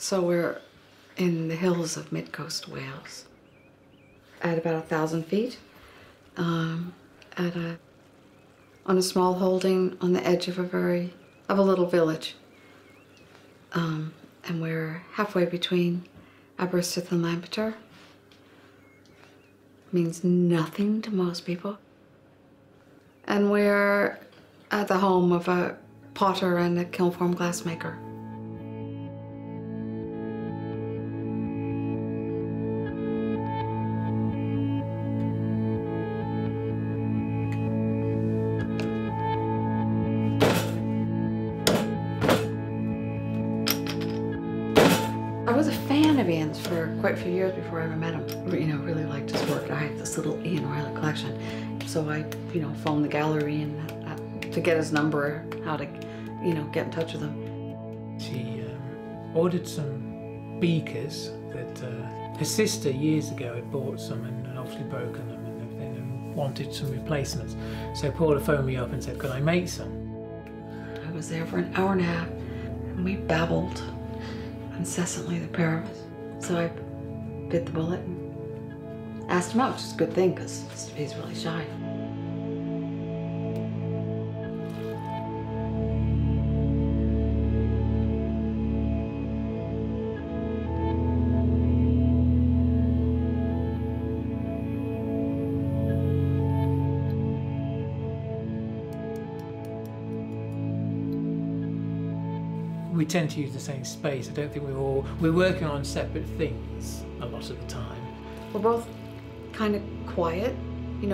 So we're in the hills of mid-coast Wales at about 1,000 feet on a small holding on the edge of a little village. And we're halfway between Aberystwyth and Lampeter. Means nothing to most people. And we're at the home of a potter and a kiln-form glassmaker. I was a fan of Ian's for quite a few years before I ever met him. You know, really liked his work. I had this little Ian Riley collection. So I, phoned the gallery and to get his number, how to, get in touch with him. She ordered some beakers that her sister years ago had bought some and obviously broken them and everything and wanted some replacements. So Paula phoned me up and said, could I make some? I was there for an hour and a half and we babbled incessantly, the pair of us. So I bit the bullet and asked him out, which is a good thing because he's really shy. We tend to use the same space. I don't think we're working on separate things a lot of the time. We're both kind of quiet. We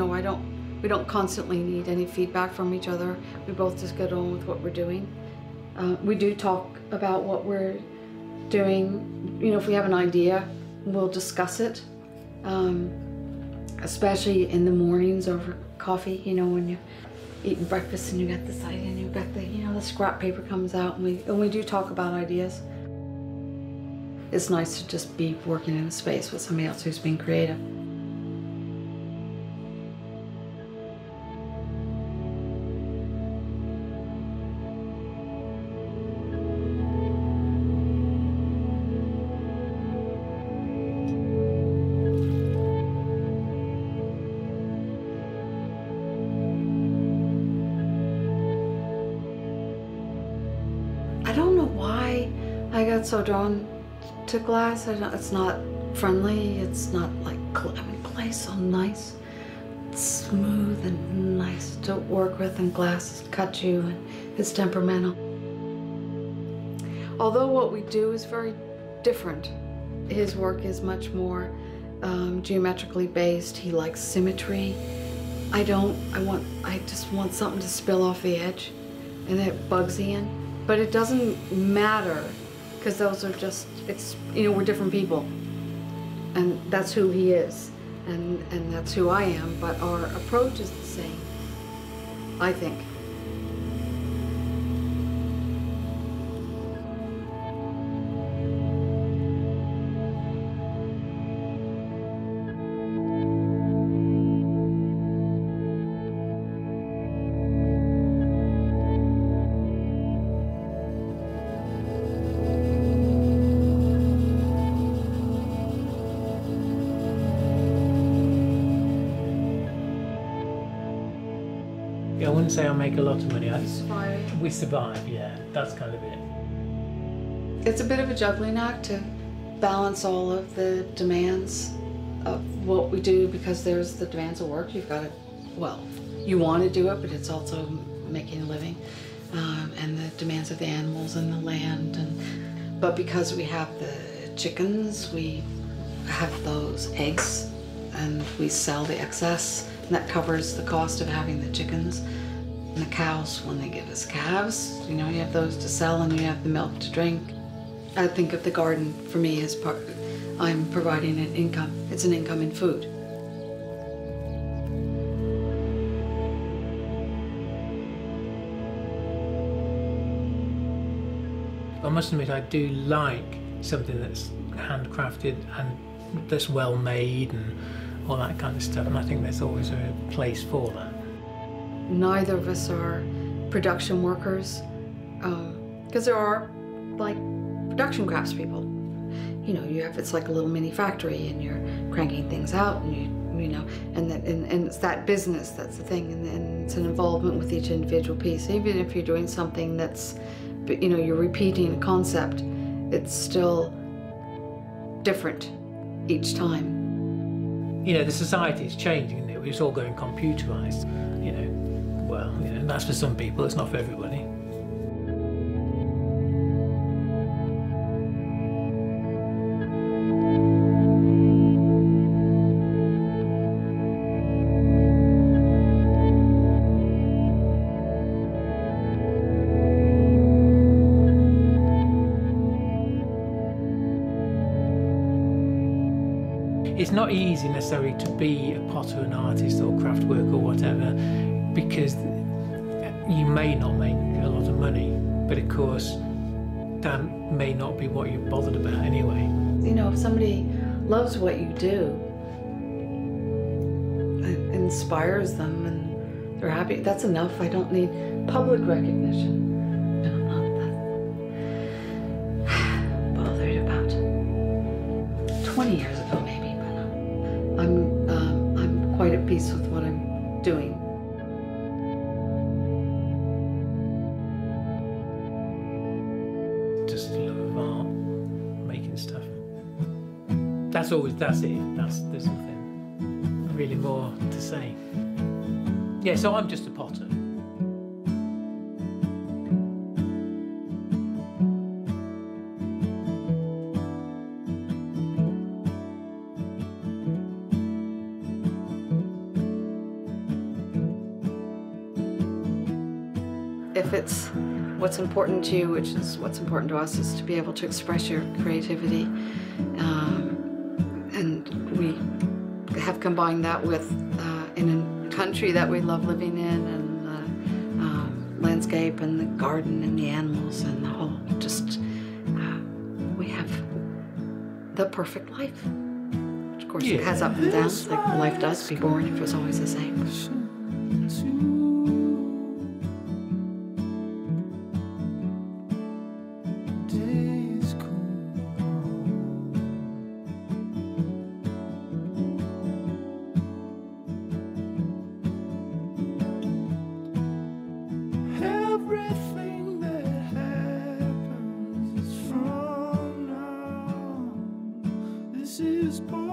don't constantly need any feedback from each other. We both just get on with what we're doing. We do talk about what we're doing. If we have an idea, we'll discuss it. Especially in the mornings over coffee, when you're eating breakfast and you got this idea and you've got the scrap paper comes out and we do talk about ideas. It's nice to just be working in a space with somebody else who's being creative. I don't know why I got so drawn to glass. It's not friendly. It's not like, clay's so nice. It's smooth and nice to work with, and glass cuts you, and it's temperamental. Although what we do is very different. His work is much more geometrically based. He likes symmetry. I just want something to spill off the edge, and it bugs Ian. But it doesn't matter, because those are just, we're different people. And that's who he is, and that's who I am, but our approach is the same, I think. I wouldn't say I'll make a lot of money. Survive. We survive, yeah, that's kind of it. It's a bit of a juggling act to balance all of the demands of what we do, because there's the demands of work. You've got to, you want to do it, but it's also making a living, and the demands of the animals and the land. But because we have the chickens, we have those eggs, and we sell the excess, and that covers the cost of having the chickens. And the cows, when they give us calves, you have those to sell and you have the milk to drink. I think of the garden for me as I'm providing an income. It's an income in food. I must admit, I do like something that's handcrafted and that's well made and all that kind of stuff, and I think there's always a place for that. Neither of us are production workers, because there are production craftspeople. you know, you have, it's like a little mini factory, and you're cranking things out, and you know, and it's that business, that's the thing, and it's an involvement with each individual piece. Even if you're doing something that's, you know, you're repeating a concept, it's still different each time. You know, the society is changing, isn't it? It's all going computerized, you know. Well, you know, that's for some people, it's not for everybody. It's not easy necessarily to be a potter, an artist or craft work or whatever, because you may not make a lot of money, but of course that may not be what you're bothered about anyway. You know, if somebody loves what you do, it inspires them and they're happy, that's enough. I don't need public recognition. I'm not that bothered about 20 years ago maybe. I'm quite at peace with what I'm doing. Just love of art, making stuff. That's it. There's nothing really more to say. Yeah, so I'm just a potter. If it's what's important to you, which is what's important to us, is to be able to express your creativity. And we have combined that with, in a country that we love living in, and the landscape and the garden and the animals and the whole, just, we have the perfect life. Of course, it has ups and downs, like life does. Be boring if it was always the same. Everything that happens is from now. This is part